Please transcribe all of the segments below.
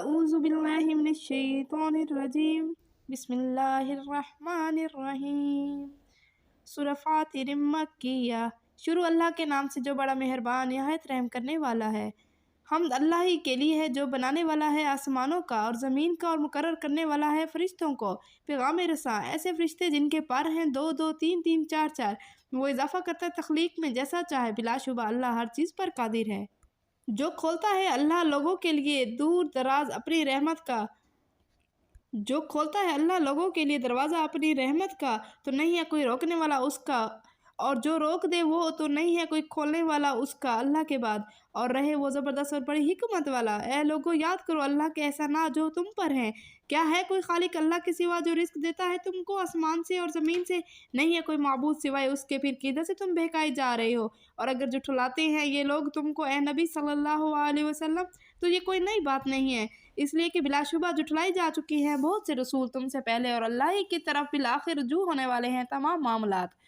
اعوذ باللہ من الشیطان الرجیم بسم اللہ الرحمن الرحیم سورہ فاطر مکیہ۔ شروع اللہ کے نام سے جو بڑا مہربان نہایت رحم کرنے والا ہے۔ حمد اللہ ہی کے لیے ہے جو بنانے والا ہے آسمانوں کا اور زمین کا اور مقرر کرنے والا ہے فرشتوں کو پیغام رساں، ایسے فرشتے جن کے پر ہیں 2 2 3 3 4 4۔ وہ اضافہ کرتا ہے تخلیق میں جیسا چاہے، بلا شبہ اللہ ہر چیز پر قادر ہے۔ جو کھولتا ہے اللہ لوگوں کے لیے دور دراز اپنی رحمت کا، جو کھولتا ہے اللہ لوگوں کے لیے دروازہ اپنی رحمت کا تو نہیں ہے کوئی روکنے والا اس کا، اور جو روک دے وہ تو نہیں ہے کوئی کھولنے والا اس کا اللہ کے بعد، اور رہے وہ زبردست اور بڑی حکمت والا۔ اے لوگو یاد کرو اللہ کے احسانات جو تم پر ہیں۔ کیا ہے کوئی خالق اللہ کے سوا جو رزق دیتا ہے تم کو آسمان سے اور زمین سے؟ نہیں ہے کوئی معبود سوائے اس کے، پھر کدھر سے تم بہکائے جا رہے ہو؟ اور اگر جھٹلاتے ہیں یہ لوگ تم کو اے نبی صلی اللہ علیہ وسلم تو یہ کوئی نئی بات نہیں ہے، اس لیے کہ بلا شبہ جھٹلائی جا چکی ہیں بہت سے رسول تم سے پہلے، اور اللہ ہی کی طرف بالآخر رجوع ہونے والے ہیں تمام معاملات۔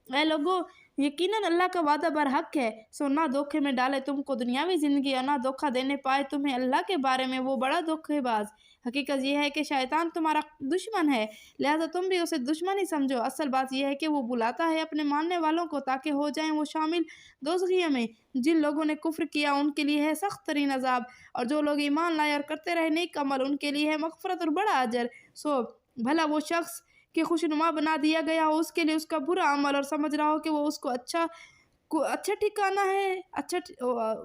اے لوگو یقیناً اللہ کا وعدہ برحق ہے، سو نہ دھوکے میں ڈالے تم کو دنیاوی زندگی اور نہ دھوکہ دینے پائے تمہیں اللہ کے بارے میں وہ بڑا دھوکے باز۔ حقیقت یہ ہے کہ شیطان تمہارا دشمن ہے، لہذا تم بھی اسے دشمن ہی سمجھو۔ اصل بات یہ ہے کہ وہ بلاتا ہے اپنے ماننے والوں کو تاکہ ہو جائیں وہ شامل دوزخیوں میں۔ جن لوگوں نے کفر کیا ان کے لیے ہے سخت ترین عذاب، اور جو لوگ ایمان لائے اور کرتے رہے نیک عمل ان کے لیے ہے مغفرت اور بڑا اجر۔ سو بھلا وہ شخص کہ خوشنما بنا دیا گیا ہو اس کے لیے اس کا برا عمل اور سمجھ رہا ہو کہ وہ اس کو اچھا ٹھکانہ ہے،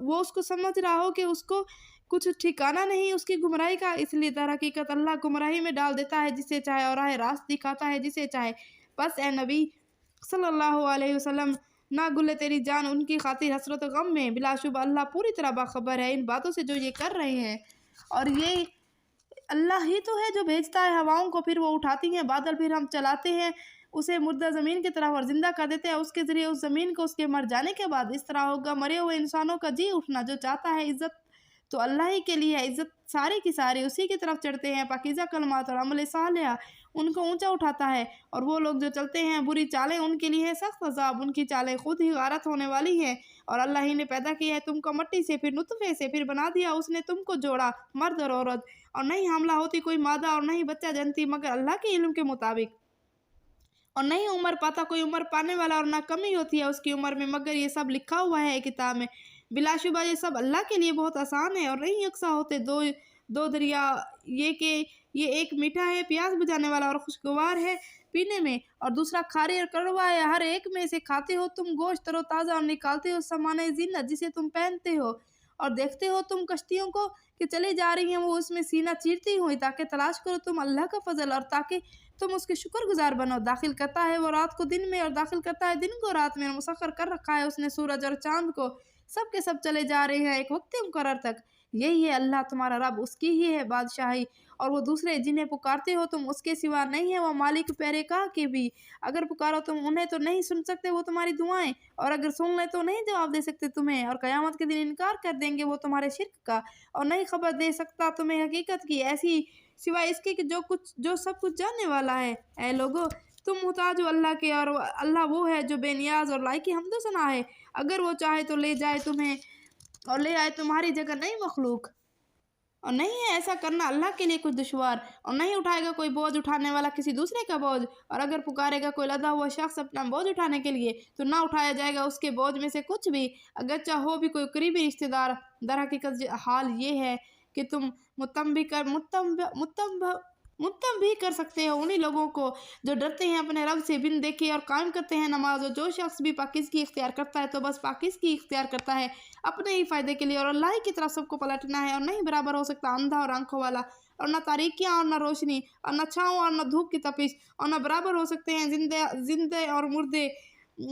وہ اس کو سمجھ رہا ہو کہ اس کو کچھ ٹھکانہ نہیں اس کی گمراہی کا، اس لیے در حقیقت اللہ گمراہی میں ڈال دیتا ہے جسے چاہے اور راہ راست دکھاتا ہے جسے چاہے۔ بس اے نبی صلی اللہ علیہ وسلم نہ گلے تیری جان ان کی خاطر حسرت و غم میں، بلا شبہ اللہ پوری طرح باخبر ہے ان باتوں سے جو یہ کر رہے ہیں، اور یہ اللہ ہی تو ہے جو بھیجتا ہے ہواؤں کو پھر وہ اٹھاتی ہیں بادل، پھر ہم چلاتے ہیں اسے مردہ زمین کی طرف اور زندہ کر دیتے ہیں اس کے ذریعے اس زمین کو اس کے مر جانے کے بعد۔ اس طرح ہوگا مرے ہوئے انسانوں کا جی اٹھنا، جو چاہتا ہے عزت تو اللہ ہی کے لیے ہے، عزت ساری کی ساری اسی کی طرف چڑھتے ہیں۔ پاکیزہ کلمات اور عمل صالحہ ان کو اونچا اٹھاتا ہے، اور وہ لوگ جو چلتے ہیں بری چالیں ان کے لیے ہے سخت عذاب، ان کی چالیں خود ہی غارت ہونے والی ہیں۔ اور اللہ ہی نے پیدا کیا ہے تم کو مٹی سے، پھر نطفے سے، پھر بنا دیا اس نے تم کو جوڑا مرد اور عورت، اور نہیں حاملہ ہوتی کوئی مادہ اور نہیں بچہ جنتی مگر اللہ کے علم کے مطابق، اور نہیں عمر پاتا کوئی عمر پانے والا، اور نہ کمی ہوتی ہے اس کی عمر میں مگر یہ سب لکھا ہوا ہے کتاب میں۔ بلا شبہ یہ سب اللہ کے لیے بہت آسان ہے، اور نہیں یکساں ہوتے دو دریا، یہ کہ یہ ایک میٹھا ہے پیاس بجھانے والا اور خوشگوار ہے پینے میں، اور دوسرا کھاری اور کڑوا ہے۔ ہر ایک میں سے کھاتے ہو تم گوشت تر و تازہ اور نکالتے ہو سامان زینت جسے تم پہنتے ہو، اور دیکھتے ہو تم کشتیوں کو کہ چلی جا رہی ہیں وہ اس میں سینہ چیرتی ہوئی، تاکہ تلاش کرو تم اللہ کا فضل اور تاکہ تم اس کے شکر گزار بنو۔ داخل کرتا ہے وہ رات کو دن میں اور داخل کرتا ہے دن کو رات میں، اور مسخر کر رکھا ہے اس نے سورج اور چاند کو، سب کے سب چلے جا رہے ہیں ایک وقت مقرر تک۔ یہی ہے اللہ تمہارا رب، اس کی ہی ہے بادشاہی، اور وہ دوسرے جنہیں پکارتے ہو تم اس کے سوا نہیں ہے وہ مالک پیرے کا کے بھی، اگر پکارو تم انہیں تو نہیں سن سکتے وہ تمہاری دعائیں، اور اگر سن لیں تو نہیں جواب دے سکتے تمہیں، اور قیامت کے دن انکار کر دیں گے وہ تمہارے شرک کا، اور نہیں خبر دے سکتا تمہیں حقیقت کی ایسی سوائے اس کے کہ جو سب کچھ جاننے والا ہے۔ اے لوگو تم محتاج ہو اللہ کے، اور اللہ وہ ہے جو بے نیاز اور لائق حمد و ثنا ہے، اگر وہ چاہے تو لے جائے تمہیں اور لے آئے تمہاری جگہ نئی مخلوق، اور نہیں ہے ایسا کرنا اللہ کے لیے کچھ دشوار، اور نہیں اٹھائے گا کوئی بوجھ اٹھانے والا کسی دوسرے کا بوجھ، اور اگر پکارے گا کوئی لدا ہوا شخص اپنا بوجھ اٹھانے کے لیے تو نہ اٹھایا جائے گا اس کے بوجھ میں سے کچھ بھی، اگرچہ ہو بھی کوئی قریبی رشتہ دار۔ در حقیقت حال یہ ہے کہ تم متنبہ کر سکتے ہو انہی لوگوں کو جو ڈرتے ہیں اپنے رب سے بن دیکھے اور قائم کرتے ہیں نماز، اور جو شخص بھی پاکیزگی اختیار کرتا ہے تو بس پاکیزگی اختیار کرتا ہے اپنے ہی فائدے کے لیے، اور اللہ ہی کی طرف سب کو پلٹنا ہے، اور نہیں برابر ہو سکتا اندھا اور آنکھوں والا، اور نہ تاریکیاں اور نہ روشنی، اور نہ چھاؤں اور نہ دھوپ کی تپش، اور نہ برابر ہو سکتے ہیں زندے اور مردے،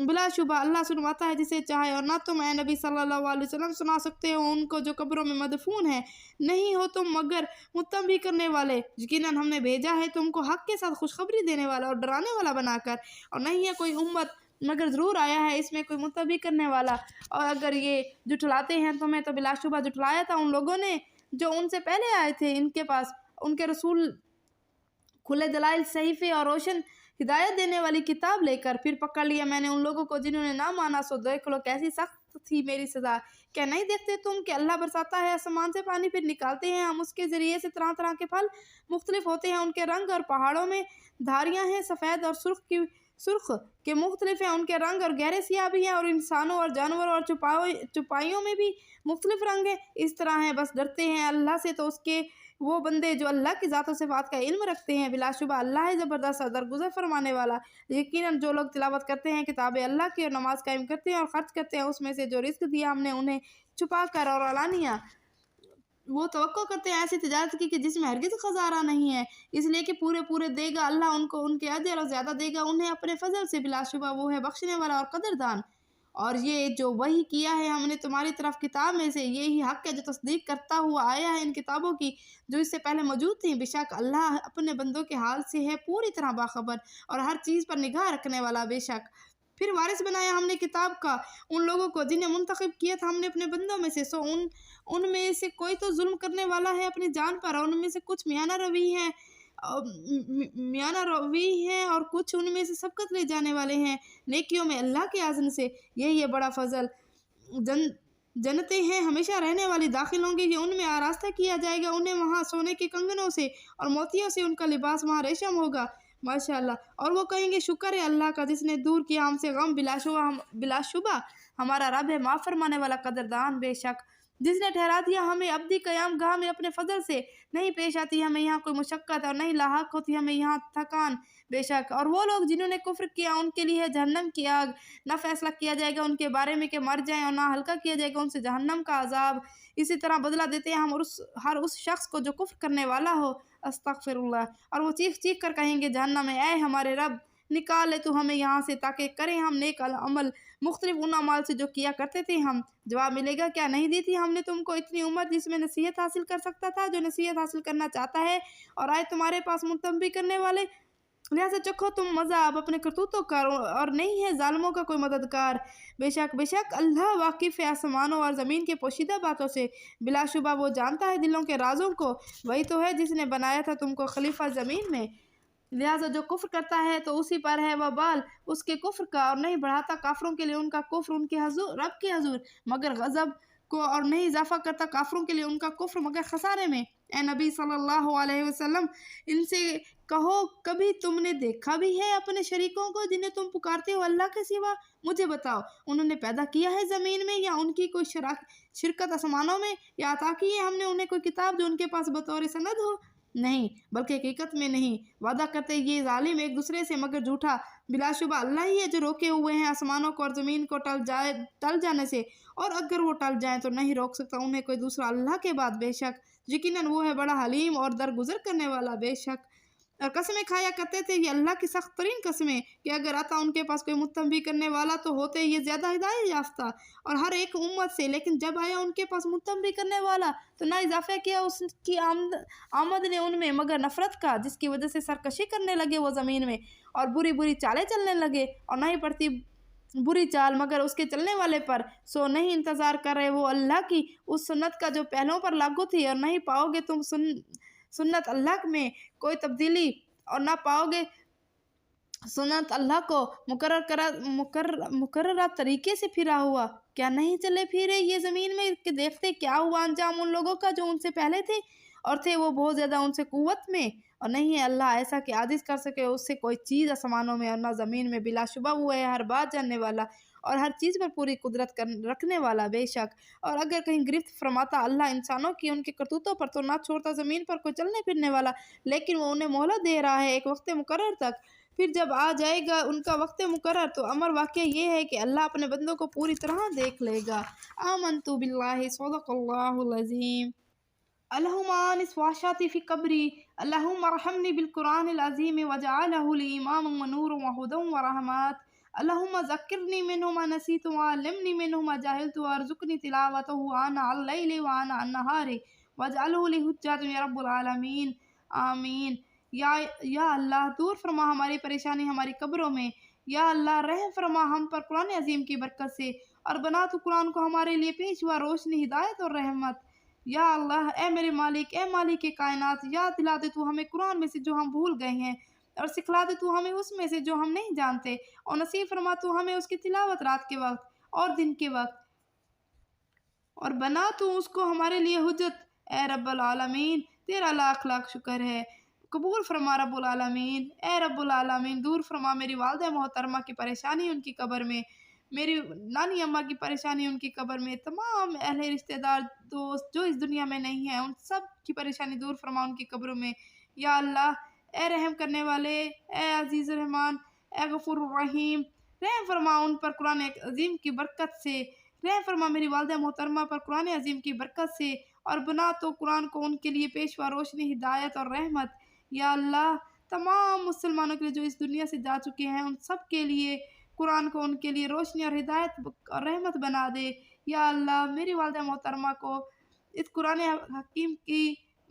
بلا شبہ اللہ سنواتا ہے جسے چاہے، اور نہ تم اے نبی صلی اللہ علیہ وسلم سنا سکتے ہو ان کو جو قبروں میں مدفون ہیں، نہیں ہو تم مگر متنبہ کرنے والے، یقیناً ہم نے بھیجا ہے تم کو حق کے ساتھ خوشخبری دینے والا اور ڈرانے والا بنا کر، اور نہیں ہے کوئی امت مگر ضرور آیا ہے اس میں کوئی متنبہ کرنے والا، اور اگر یہ جھٹلاتے ہیں تمہیں تو بلا شبہ جھٹلایا تھا ان لوگوں نے جو ان سے پہلے آئے تھے، ان کے پاس ان کے رسول کھلے دلائل صحیفے اور روشن हिदायत देने वाली किताब लेकर। फिर पकड़ लिया मैंने उन लोगों को जिन्होंने ना माना, सो देख लो कैसी सख्त थी मेरी सजा। क्या नहीं देखते तुम कि अल्लाह बरसाता है आसमान से पानी, फिर निकालते हैं हम उसके ज़रिए से तरह तरह के फल, मुख्तलिफ होते हैं उनके रंग, और पहाड़ों में धारियाँ हैं सफ़ेद और सुर्ख के मुख्तलिफ हैं उनके रंग, और गहरे सियाह भी हैं, और इंसानों और जानवरों और चुपाइयों में भी मुख्तलिफ रंग हैं। इस तरह हैं, बस डरते हैं अल्लाह से तो उसके वो बंदे जो अल्लाह की ज़ात व सिफ़ात का इल्म रखते हैं। बिलाशुबा अल्लाह है ज़बरदस्त दरगुजर फरमाने वाला। यकीनन जो लोग तिलावत करते हैं किताब अल्लाह की और नमाज कायम करते हैं और ख़र्च करते हैं उसमें से जो रिस्क दिया हमने उन्हें छुपा कर और अलानिया, वो तवक्को करते हैं ऐसी तिजारत की कि जिसमें हरगिज़ खजारा नहीं है, इसलिए कि पूरे पूरे देगा अल्लाह उनको उनके अजर और ज़्यादा देगा उन्हें अपने फजल से। बिलाशुबा वो है बख्शने वाला और कदरदान। और ये जो वही किया है हमने तुम्हारी तरफ किताब में से, ये ही हक़ है जो तस्दीक करता हुआ आया है इन किताबों की जो इससे पहले मौजूद थी। बेशक अल्लाह अपने बंदों के हाल से है पूरी तरह बाखबर और हर चीज़ पर निगाह रखने वाला। बेशक फिर वारिस बनाया हमने किताब का उन लोगों को जिन्हें मुंतखब किया था हमने अपने बंदों में से। सो उनमें से कोई तो जुल्म करने वाला है अपनी जान पर, और उनमें से कुछ मियाना रवी हैं और कुछ उनमें से सबकत ले जाने वाले हैं नेकियों में अल्लाह के आज़न से। यही है बड़ा फजल। जन्नतें हैं हमेशा रहने वाली, दाखिल होंगे ये उनमें, आरास्ता किया जाएगा उन्हें वहाँ सोने के कंगनों से और मोतियों से, उनका लिबास वहाँ रेशम होगा। माशाअल्लाह। और वो कहेंगे शुक्र है अल्लाह का जिसने दूर किया हमसे गम, बिलाशुबा हमारा रब है माफ़ फरमाने वाला कदरदान। बेशक जिसने ठहरा दिया हमें अब्दी क़याम गाह में अपने फजल से, नहीं पेश आती हमें यहाँ कोई मुशक्क़त और नहीं लाहक होती हमें यहाँ थकान। बेशक और वो लोग जिन्होंने कुफ्र किया उनके लिए है जहन्नम की आग, न फैसला किया जाएगा उनके बारे में कि मर जाएं और ना हल्का किया जाएगा उनसे जहन्नम का अजाब। इसी तरह बदला देते हैं हम हर उस शख्स को जो कुफ्र करने वाला हो। अस्तगफिरुल्लाह। और वो चीख चीख कर कहेंगे जहन्नम में, ऐ हमारे रब निकाल ले तू हमें यहाँ से ताकि करें हम नेक अमल मुख्तलिफ उन अमाल से जो किया करते थे हम। जवाब मिलेगा क्या नहीं दी थी हमने तुमको इतनी उम्र जिसमें नसीहत हासिल कर सकता था जो नसीहत हासिल करना चाहता है, और आए तुम्हारे पास मुतंबी करने वाले, लिहाजा चखो तुम मज़ा अब अपने करतूतों का, और नहीं है जालिमों का कोई मददगार। बेशक अल्लाह वाकिफ़ है आसमानों और ज़मीन के पोशीदा बातों से, बिलाशुबा वो जानता है दिलों के राजों को। वही तो है जिसने बनाया था तुमको खलीफा ज़मीन में, लिहाजा जो कुफ्र करता है तो उसी पर है वह बाल उसके कुफ्र का, और नहीं बढ़ाता काफरों के लिए उनका कुफ्र उनके हजूर रब के हजूर मगर गज़ब को, और नहीं इजाफा करता काफरों के लिए उनका कुफ्र मगर खसारे में। ए नबी सल्लल्लाहु अलैहि वसल्लम इनसे कहो कभी तुमने देखा भी है अपने शरीकों को जिन्हें तुम पुकारते हो अल्लाह के सिवा? मुझे बताओ उन्होंने पैदा किया है ज़मीन में, या उनकी कोई शिरकत आसमानों में, या अता की है हमने उन्हें कोई किताब जो उनके पास बतौर सनद हो? नहीं, बल्कि हकीकत में नहीं। वादा करते ये जालिम एक दूसरे से मगर झूठा। बिलाशुबा अल्लाह ही है जो रोके हुए हैं आसमानों को और ज़मीन को टल जाने से, और अगर वो टल जाएं तो नहीं रोक सकता उन्हें कोई दूसरा अल्लाह के बाद। बेशक यकीनन वो है बड़ा हलीम और दरगुजर करने वाला। बेशक और कसमें खाया करते थे ये अल्लाह की सख्त तरीन कसमें कि अगर आता उनके पास कोई मुत्तबी करने वाला तो होते ये ज़्यादा हिदायत याफ्ता और हर एक उम्मत से, लेकिन जब आया उनके पास मुत्तबी करने वाला तो ना इजाफा किया उसकी आमद ने उनमें मगर नफ़रत का, जिसकी वजह से सरकशी करने लगे वो ज़मीन में और बुरी बुरी चालें चलने लगे, और ना ही पड़ती बुरी चाल मगर उसके चलने वाले पर। सो नहीं इंतज़ार कर रहे वो अल्लाह की उस सुन्नत का जो पहलों पर लागू थी, और नहीं पाओगे तुम सुन्नत अल्लाह में कोई तब्दीली, और ना पाओगे सुन्नत अल्लाह को मुकर्रर तरीके से फिरा हुआ। क्या नहीं चले फिरे ये ज़मीन में कि देखते क्या हुआ अंजाम उन लोगों का जो उनसे पहले थे, और थे वो बहुत ज़्यादा उनसे कुव्वत में, और नहीं है अल्लाह ऐसा कि आजिज़ कर सके उससे कोई चीज़ आसमानों में और ना ज़मीन में। बिलाशुबा वो है हर बात जानने वाला और हर चीज़ पर पूरी कुदरत रखने वाला। बेशक और अगर कहीं गिरफ्त फरमाता अल्लाह इंसानों की उनके करतूतों पर तो ना छोड़ता ज़मीन पर कोई चलने फिरने वाला, लेकिन वो उन्हें मोहलत दे रहा है एक वक्त मुकर्रर तक। फिर जब आ जाएगा उनका वक्त मुकर्रर तो अमर वाक़या ये है कि अल्लाह अपने बंदों को पूरी तरह देख लेगा। आमनतु बिल्लाहि सदक़ल्लाहुल अज़ीम। अल्लाहुम्मा आनिस वाशाती फ़ी क़ब्री, अल्लाहुम्मा अरहमनी बिल क़ुरानिल अज़ीम वजअलहु ली इमामन व नूरन व हुदन व रहमत, अल्लाहुम्मा ज़क्किरनी मिन्हु मा नसीतु व अल्लिमनी मिन्हु मा जहलतु वरज़ुक़नी तिलावतहु आना अल-लैलि व आना अन-नहारि वजअलहु ली हुज्जतन या रब्बुल आलमीन। आमीन। या अल्लाह दूर फरमा हमारी परेशानी हमारी कब्रों में, या अल्लाह रहम फरमा हम पर कुरान अज़ीम की बरकत से, और बना तू कुरान को हमारे लिए पेशवा रोशनी हिदायत और रहमत। या अल्लाह ए मेरे मालिक, ए मालिक के कायनात, याद दिला दे तू हमें कुरान में से जो हम भूल गए हैं। और सिखला दे तू हमें उसमें से जो हम नहीं जानते, और नसीब फरमा तू हमें उसकी तिलावत रात के वक्त और दिन के वक्त, और बना तू उसको हमारे लिए हुज्जत। ए रब्बुल आलमीन तेरा लाख लाख शुक्र है, कबूल फरमा रब्बुल आलमीन। ए रब्बुल आलमीन दूर फरमा मेरी वालिदा मोहतरमा की परेशानी उनकी कब्र में, मेरी नानी अम्मा की परेशानी उनकी कब्र में, तमाम अहले रिश्तेदार दोस्त जो इस दुनिया में नहीं है उन सब की परेशानी दूर फरमा उनकी कब्रों में। या अल्लाह ए रहम करने वाले, ए अजीज़ रहमान, ए गफूर रहीम, रहम फरमा उन पर कुरान अजीम की बरकत से, रहम फरमा मेरी वालिदा मोहतरमा पर कुरान अजीम की बरकत से, और बना तो कुरान को उनके लिए पेशवा रोशनी हिदायत और रहमत। या अल्लाह तमाम मुसलमानों के लिए जो इस दुनिया से जा चुके हैं उन सब के लिए कुरान को उनके लिए रोशनी और हिदायत और रहमत बना दे। या अल्लाह मेरी वालिदा मोहतरमा को इस कुरान हकीम की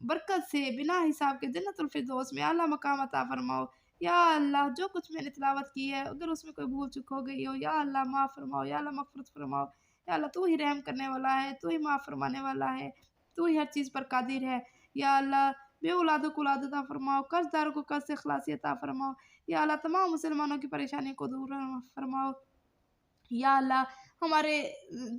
बरकत से बिना हिसाब के जन्नतुल फिरदौस में आला मकाम अता फरमाओ। या अल्लाह जो कुछ मैंने तिलावत की है अगर उसमें कोई भूल चूक हो गई हो, या अल्लाह माफ़ फरमाओ, या अल्लाह मग़फ़िरत फरमाओ। या अल्लाह तू ही रहम करने वाला है, तू ही माफ़ फरमाने वाला है, तू ही हर चीज़ पर कादिर है। या अल्लाह बेऔलादों को औलाद अता फरमाओ, कर्ज़दारों को कर्ज़ से खलासी अता फरमाओ। या अल्लाह तमाम मुसलमानों की परेशानी को दूर फरमाओ। या अल्लाह हमारे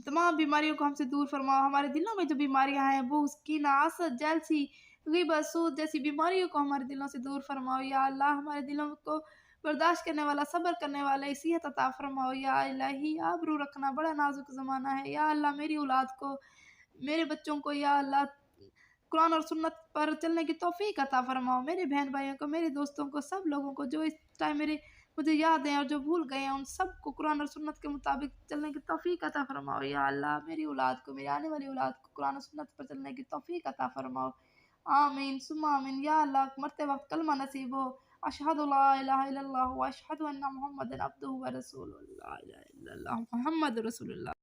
तमाम बीमारियों को हमसे दूर फरमाओ, हमारे दिलों में जो बीमारियां हैं वो उसकी नासत जैसी ग़ीबत सूद जैसी बीमारियों को हमारे दिलों से दूर फरमाओ। या अल्लाह हमारे दिलों को बर्दाश्त करने वाला, सब्र करने वाला सेहत अता फरमाओ। या इलाही आबरू रखना बड़ा नाजुक ज़माना है। या अल्लाह मेरी औलाद को, मेरे बच्चों को या अल्लाह कुरान और सुन्नत पर चलने की तौफीक अता फरमाओ। मेरे बहन भाइयों को, मेरे दोस्तों को, सब लोगों को जो इस टाइम मेरे मुझे याद है और जो भूल गए हैं उन सबको कुरान और सुन्नत के मुताबिक चलने की तौफीक अता फरमाओ। या अल्लाह मेरी औलाद को, मेरी आने वाली औलाद को कुरान और सुन्नत पर चलने की तौफीक अता फरमाओ। आमीन सुम्मा आमीन। या अल्लाह मरते वक्त कलमा नसीब हो, अशहदु ला इलाहा इल्लल्लाह व अशहदु अन्ना मुहम्मदन अब्दुहु व रसूलुहु, ला इलाहा इल्लल्लाह मुहम्मदुर रसूलुल्लाह।